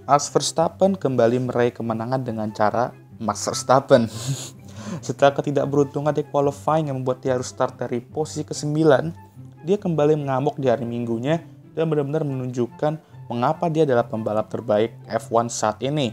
Max Verstappen kembali meraih kemenangan dengan cara Max Verstappen. Setelah ketidakberuntungan di qualifying yang membuat dia harus start dari posisi ke-9, dia kembali mengamuk di hari Minggunya dan benar-benar menunjukkan mengapa dia adalah pembalap terbaik F1 saat ini.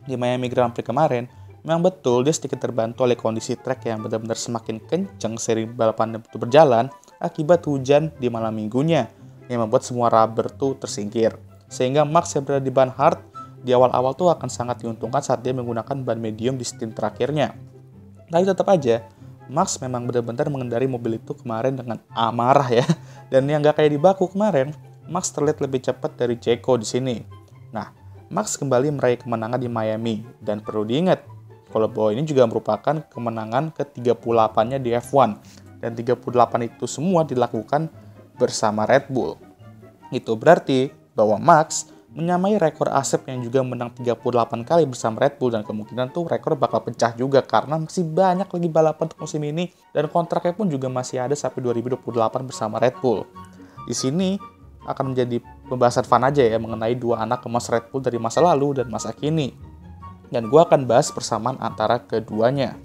Di Miami Grand Prix kemarin, memang betul dia sedikit terbantu oleh kondisi track yang benar-benar semakin kencang seri balapan itu berjalan akibat hujan di malam Minggunya yang membuat semua rubber tuh tersingkir. Sehingga Max yang berada di ban hard di awal-awal tuh akan sangat diuntungkan saat dia menggunakan ban medium di stint terakhirnya. Tapi tetap aja, Max memang benar-benar mengendari mobil itu kemarin dengan amarah ya. Dan yang gak kayak di Baku kemarin, Max terlihat lebih cepat dari Checo di sini. Nah, Max kembali meraih kemenangan di Miami. Dan perlu diingat, kalau bahwa ini juga merupakan kemenangan ke-38-nya di F1. Dan 38 itu semua dilakukan bersama Red Bull. Itu berarti bahwa Max menyamai rekor Asep yang juga menang 38 kali bersama Red Bull, dan kemungkinan tuh rekor bakal pecah juga karena masih banyak lagi balapan untuk musim ini dan kontraknya pun juga masih ada sampai 2028 bersama Red Bull. Di sini akan menjadi pembahasan fun aja ya mengenai dua anak emas Red Bull dari masa lalu dan masa kini. Dan gue akan bahas persamaan antara keduanya.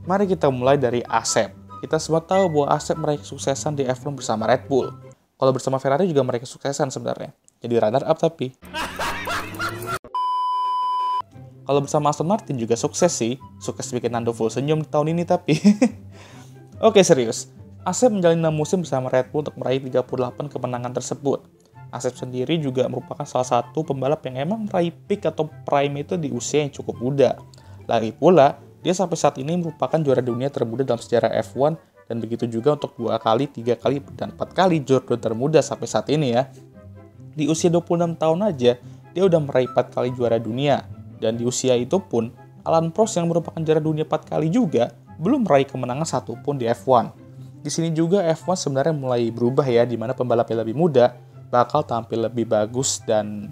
Mari kita mulai dari Asep. Kita semua tahu bahwa Asep meraih kesuksesan di F1 bersama Red Bull. Kalau bersama Ferrari juga meraih kesuksesan sebenarnya. Jadi runner up tapi. Kalau bersama Aston Martin juga sukses sih. Sukses bikin Nando full senyum di tahun ini tapi. Oke serius. Asep menjalani 6 musim bersama Red Bull untuk meraih 38 kemenangan tersebut. Asep sendiri juga merupakan salah satu pembalap yang emang meraih peak atau prime itu di usia yang cukup muda. Lagi pula, dia sampai saat ini merupakan juara dunia termuda dalam sejarah F1 dan begitu juga untuk 2 kali, 3 kali, dan 4 kali juara termuda sampai saat ini ya. Di usia 26 tahun aja, dia udah meraih 4 kali juara dunia. Dan di usia itu pun, Alan Prost yang merupakan juara dunia 4 kali juga belum meraih kemenangan satupun di F1. Di sini juga F1 sebenarnya mulai berubah ya, di mana pembalap yang lebih muda bakal tampil lebih bagus dan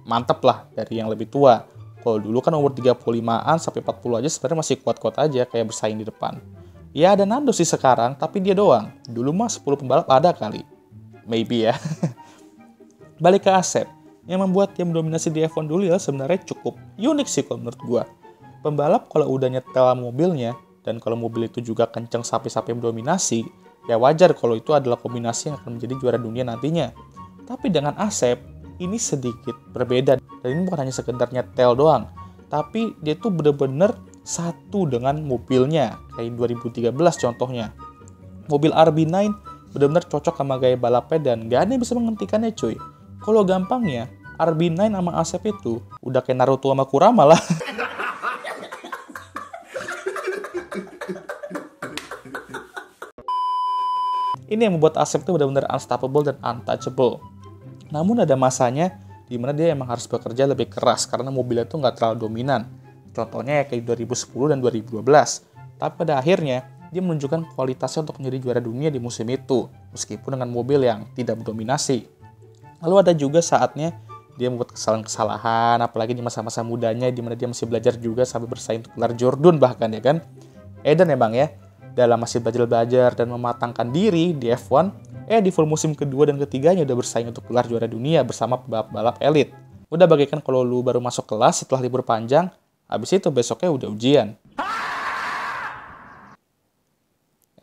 mantep lah dari yang lebih tua. Kalau dulu kan umur 35-an sampai 40 aja sebenarnya masih kuat-kuat aja kayak bersaing di depan. Ya ada Nando sih sekarang, tapi dia doang. Dulu mah 10 pembalap ada kali. Maybe ya. Balik ke Asep. Yang membuat dia mendominasi di F1 dulu ya sebenarnya cukup unik sih kalau menurut gua. Pembalap kalau udah nyetel mobilnya, dan kalau mobil itu juga kenceng sampai mendominasi, ya wajar kalau itu adalah kombinasi yang akan menjadi juara dunia nantinya. Tapi dengan Asep, ini sedikit berbeda. Dan ini bukan hanya sekedar nyetel doang, tapi dia tuh bener-bener satu dengan mobilnya. Kayak 2013 contohnya. Mobil RB9 bener-bener cocok sama gaya balapnya dan gak ada yang bisa menghentikannya cuy. Kalau gampangnya, RB9 sama Asep itu udah kayak Naruto sama Kurama lah. Ini yang membuat Asep itu benar-benar unstoppable dan untouchable. Namun ada masanya di mana dia emang harus bekerja lebih keras karena mobilnya itu nggak terlalu dominan. Contohnya ya kayak 2010 dan 2012. Tapi pada akhirnya, dia menunjukkan kualitasnya untuk menjadi juara dunia di musim itu, meskipun dengan mobil yang tidak mendominasi. Lalu ada juga saatnya dia membuat kesalahan-kesalahan, apalagi di masa-masa mudanya di mana dia masih belajar juga sampai bersaing untuk gelar Jordan bahkan ya kan. Eden emang ya, dalam masih belajar dan mematangkan diri di F1, di full musim kedua dan ketiganya udah bersaing untuk gelar juara dunia bersama pembalap-pembalap elit. Udah bagaikan kalau lu baru masuk kelas setelah libur panjang, habis itu besoknya udah ujian.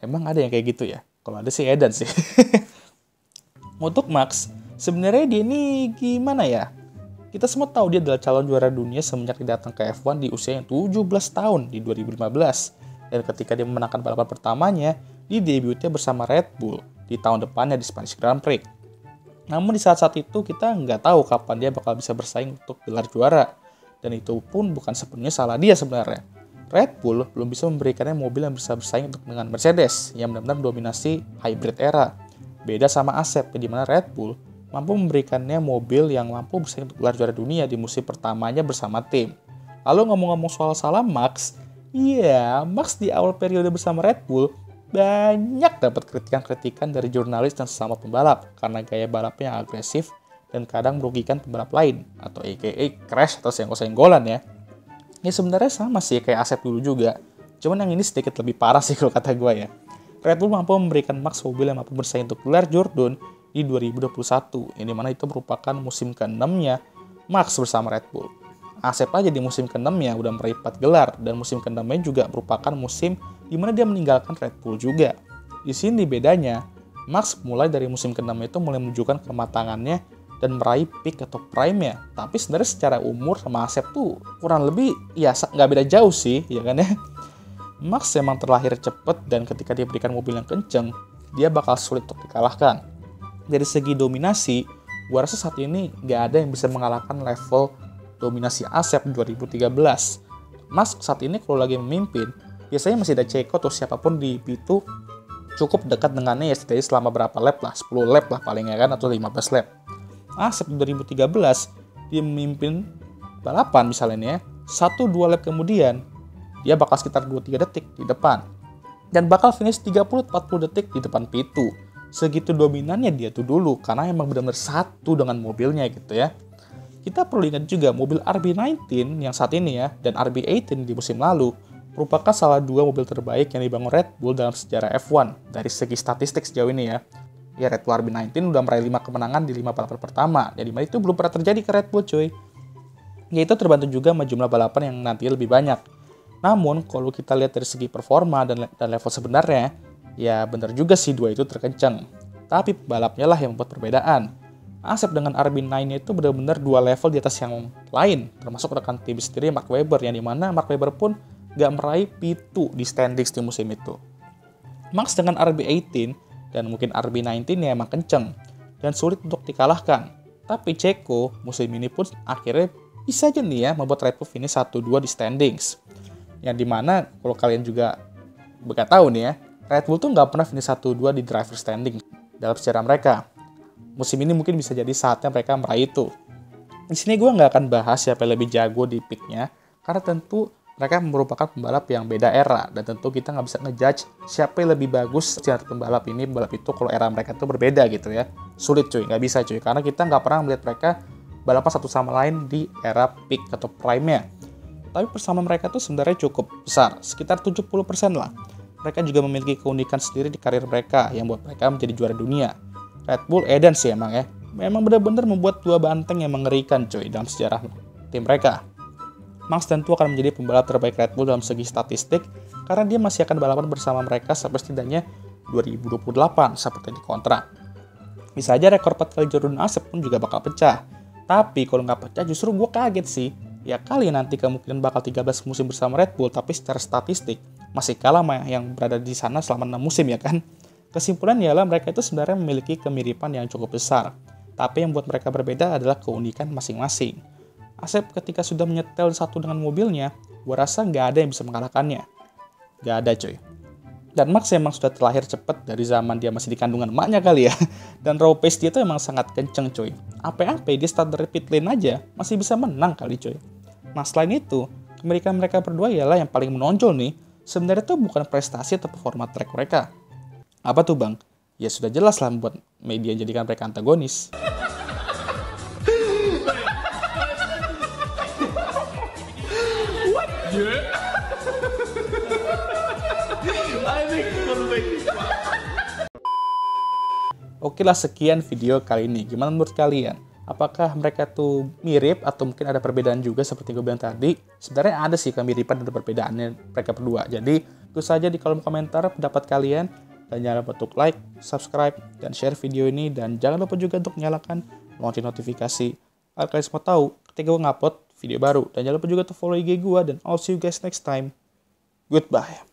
Emang ada yang kayak gitu ya? Kalau ada sih Edan sih. Untuk Max, sebenarnya dia ini gimana ya? Kita semua tahu dia adalah calon juara dunia semenjak dia datang ke F1 di usia yang 17 tahun di 2015. Dan ketika dia memenangkan balapan pertamanya, di debutnya bersama Red Bull di tahun depannya di Spanish Grand Prix. Namun di saat-saat itu kita nggak tahu kapan dia bakal bisa bersaing untuk gelar juara. Dan itu pun bukan sepenuhnya salah dia sebenarnya. Red Bull belum bisa memberikannya mobil yang bisa bersaing dengan Mercedes yang benar-benar mendominasi hybrid era. Beda sama Asep, di mana Red Bull mampu memberikannya mobil yang mampu bersaing untuk gelar juara dunia di musim pertamanya bersama tim. Lalu ngomong-ngomong soal salah Max, Max di awal periode bersama Red Bull banyak dapat kritikan-kritikan dari jurnalis dan sesama pembalap karena gaya balapnya yang agresif dan kadang merugikan pembalap lain atau aka crash atau senggol-senggolan ya. Ya sebenarnya sama sih kayak Asep dulu juga. Cuman yang ini sedikit lebih parah sih kalau kata gue ya. Red Bull mampu memberikan Max mobil yang mampu bersaing untuk gelar Jordan di 2021, yang dimana itu merupakan musim ke-6-nya Max bersama Red Bull. Asep aja di musim ke-6-nya udah meraih 4 gelar, dan musim ke-6-nya juga merupakan musim dimana dia meninggalkan Red Bull juga. Di sini bedanya, Max mulai dari musim ke-6 itu mulai menunjukkan kematangannya dan meraih peak atau prime-nya. Tapi sebenarnya secara umur sama Asep tuh kurang lebih ya nggak beda jauh sih, ya kan ya. Max emang terlahir cepet dan ketika diberikan mobil yang kenceng, dia bakal sulit untuk dikalahkan. Dari segi dominasi, gua rasa saat ini nggak ada yang bisa mengalahkan level dominasi Asep 2013. Max saat ini kalau lagi memimpin, biasanya masih ada Checo atau siapapun di P2 cukup dekat dengannya ya setidaknya selama berapa lap lah, 10 lap lah paling ya kan, atau 15 lap. Asep 2013, dia memimpin balapan misalnya ya, 1-2 lap kemudian, dia bakal sekitar 2-3 detik di depan. Dan bakal finish 30-40 detik di depan P2. Segitu dominannya dia tuh dulu, karena emang benar-benar satu dengan mobilnya gitu ya. Kita perlu ingat juga mobil RB19 yang saat ini ya, dan RB18 di musim lalu, merupakan salah dua mobil terbaik yang dibangun Red Bull dalam sejarah F1 dari segi statistik sejauh ini ya. Ya Red Bull RB19 udah meraih 5 kemenangan di 5 balapan pertama, jadi itu belum pernah terjadi ke Red Bull cuy. Yaitu terbantu juga sama jumlah balapan yang nanti lebih banyak. Namun kalau kita lihat dari segi performa dan level sebenarnya, ya benar juga sih dua itu terkencang. Tapi balapnya lah yang membuat perbedaan. Asep dengan RB9 itu benar-benar dua level di atas yang lain, termasuk rekan tim sendiri Mark Webber, yang dimana Mark Webber pun gak meraih P2 di standings di musim itu. Max dengan RB18 dan mungkin RB19 ya emang kenceng dan sulit untuk dikalahkan. Tapi Checo musim ini pun akhirnya bisa aja nih ya membuat Red Bull finish 1-2 di standings. Yang dimana kalau kalian juga gak tahu nih ya, Red Bull tuh gak pernah finish 1-2 di driver standing dalam sejarah mereka. Musim ini mungkin bisa jadi saatnya mereka meraih itu. Di sini gue nggak akan bahas siapa yang lebih jago di picknya, karena tentu mereka merupakan pembalap yang beda era, dan tentu kita nggak bisa ngejudge siapa yang lebih bagus di antara pembalap ini, pembalap itu kalau era mereka itu berbeda gitu ya. Sulit cuy, nggak bisa cuy, karena kita nggak pernah melihat mereka balapan satu sama lain di era peak atau prime-nya. Tapi persamaan mereka tuh sebenarnya cukup besar, sekitar 70% lah. Mereka juga memiliki keunikan sendiri di karir mereka yang buat mereka menjadi juara dunia. Red Bull edan sih emang ya. Memang benar-benar membuat dua banteng yang mengerikan coy dalam sejarah tim mereka. Max tentu akan menjadi pembalap terbaik Red Bull dalam segi statistik karena dia masih akan balapan bersama mereka sampai setidaknya 2028 seperti di kontrak. Bisa aja rekor 4 kali Jordan Asep pun juga bakal pecah. Tapi kalau nggak pecah justru gue kaget sih. Ya kali nanti kemungkinan bakal 13 musim bersama Red Bull, tapi secara statistik masih kalah sama yang berada di sana selama 6 musim ya kan. Kesimpulan ialah mereka itu sebenarnya memiliki kemiripan yang cukup besar. Tapi yang buat mereka berbeda adalah keunikan masing-masing. Asep ketika sudah menyetel satu dengan mobilnya, gue rasa nggak ada yang bisa mengalahkannya. Nggak ada coy. Dan Max emang sudah terlahir cepat dari zaman dia masih di kandungan emaknya kali ya. Dan raw pace dia tuh emang sangat kenceng coy. Apa-apa dia start dari pit lane aja, masih bisa menang kali coy. Nah selain itu, kemiripan mereka berdua ialah yang paling menonjol nih. Sebenarnya tuh bukan prestasi atau performa track mereka. Apa tuh bang? Ya sudah jelas lah membuat media jadikan mereka antagonis. Oke lah, sekian video kali ini. Gimana menurut kalian? Apakah mereka tuh mirip atau mungkin ada perbedaan juga seperti gue bilang tadi? Sebenarnya ada sih kemiripan dan perbedaannya mereka berdua. Jadi tulis saja di kolom komentar pendapat kalian. Dan jangan lupa untuk like, subscribe, dan share video ini. Dan jangan lupa juga untuk nyalakan lonceng notifikasi agar kalian semua tahu ketika gue ngupload video baru. Dan jangan lupa juga untuk follow IG gue. Dan I'll see you guys next time. Goodbye.